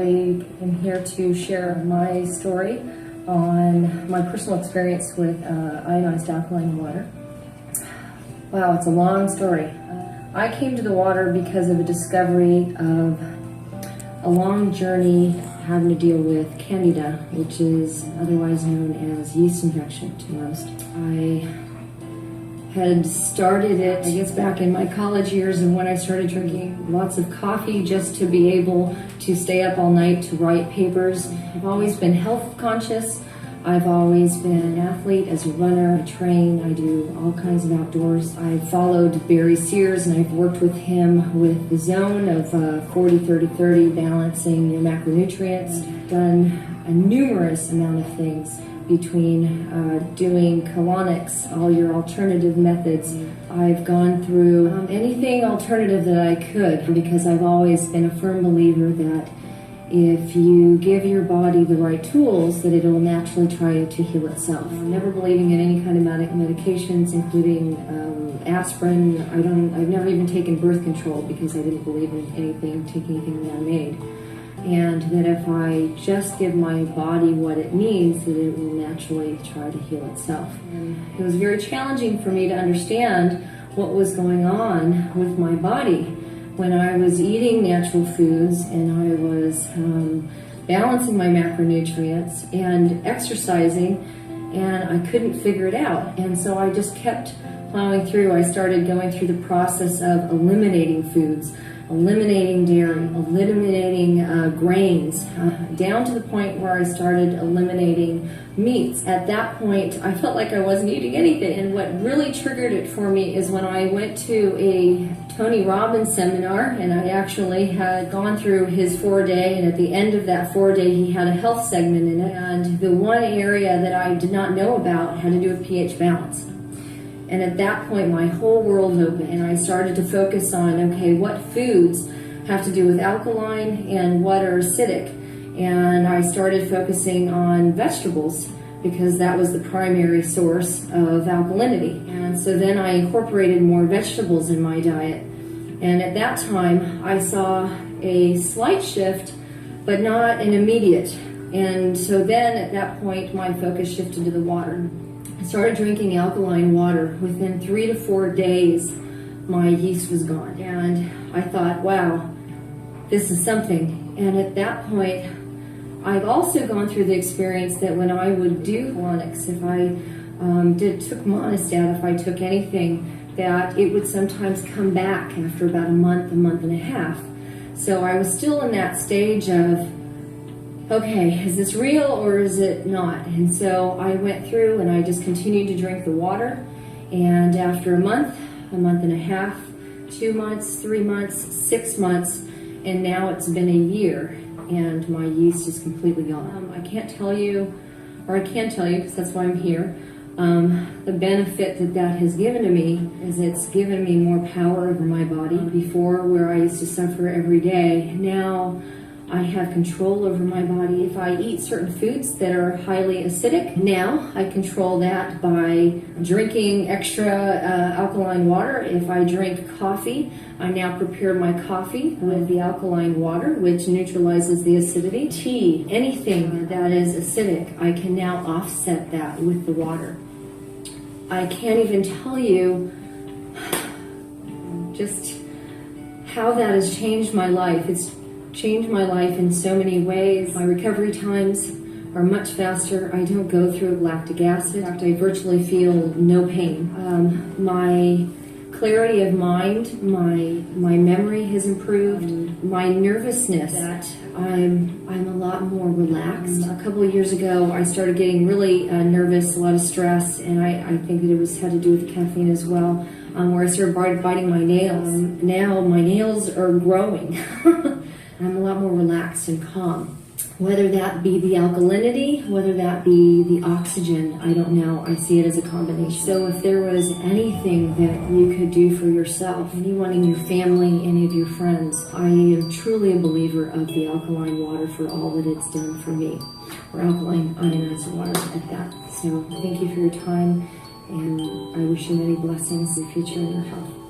am here to share my story on my personal experience with ionized alkaline water. Wow, it's a long story. I came to the water because of a discovery of a long journey having to deal with Candida, which is otherwise known as yeast infection to most. I had started it, I guess, back in my college years, and when I started drinking lots of coffee just to be able to stay up all night to write papers. I've always been health conscious. I've always been an athlete as a runner. I train, I do all kinds of outdoors. I followed Barry Sears and I've worked with him with the zone of 40-30-30, balancing your macronutrients. I've done a numerous amount of things between doing colonics, all your alternative methods. I've gone through anything alternative that I could, because I've always been a firm believer that if you give your body the right tools, that it'll naturally try to heal itself. I'm never believing in any kind of medications, including aspirin. I've never even taken birth control because I didn't believe in taking anything man-made. And that if I just give my body what it needs, that it will naturally try to heal itself. And it was very challenging for me to understand what was going on with my body when I was eating natural foods and I was balancing my macronutrients and exercising, and I couldn't figure it out. And so I just kept plowing through. I started going through the process of eliminating foods, eliminating dairy, eliminating grains, down to the point where I started eliminating meats. At that point, I felt like I wasn't eating anything. And what really triggered it for me is when I went to a Tony Robbins seminar, and I actually had gone through his 4-day, and at the end of that 4-day, he had a health segment in it. And the one area that I did not know about had to do with pH balance. And at that point, my whole world opened, and I started to focus on, okay, what foods have to do with alkaline and what are acidic? And I started focusing on vegetables because that was the primary source of alkalinity. And so then I incorporated more vegetables in my diet. And at that time, I saw a slight shift, but not an immediate. And so then at that point, my focus shifted to the water. I started drinking alkaline water. Within 3 to 4 days, my yeast was gone. And I thought, wow, this is something. And at that point, I've also gone through the experience that when I would do colonics, if I took monostat, if I took anything, that it would sometimes come back after about a month and a half. So I was still in that stage of, okay, is this real or is it not? And so I went through and I just continued to drink the water. And after a month and a half, 2 months, 3 months, 6 months, and now it's been a year, and my yeast is completely gone. I can't tell you, or I can tell you because that's why I'm here, the benefit that has given to me is it's given me more power over my body. Before, where I used to suffer every day, now I have control over my body. If I eat certain foods that are highly acidic, now I control that by drinking extra alkaline water. If I drink coffee, I now prepare my coffee with the alkaline water, which neutralizes the acidity. Tea, anything that is acidic, I can now offset that with the water. I can't even tell you just how that has changed my life. It's changed my life in so many ways. My recovery times are much faster. I don't go through lactic acid. In fact, I virtually feel no pain. My clarity of mind, my memory has improved. My nervousness, that I'm a lot more relaxed. A couple of years ago, I started getting really nervous, a lot of stress, and I think that it had to do with caffeine as well, where I started biting my nails. Now my nails are growing. I'm a lot more relaxed and calm. Whether that be the alkalinity, whether that be the oxygen, I don't know. I see it as a combination. So if there was anything that you could do for yourself, anyone in your family, any of your friends, I am truly a believer of the alkaline water for all that it's done for me, or alkaline ionized water at that. So thank you for your time, and I wish you many blessings in the future in your health.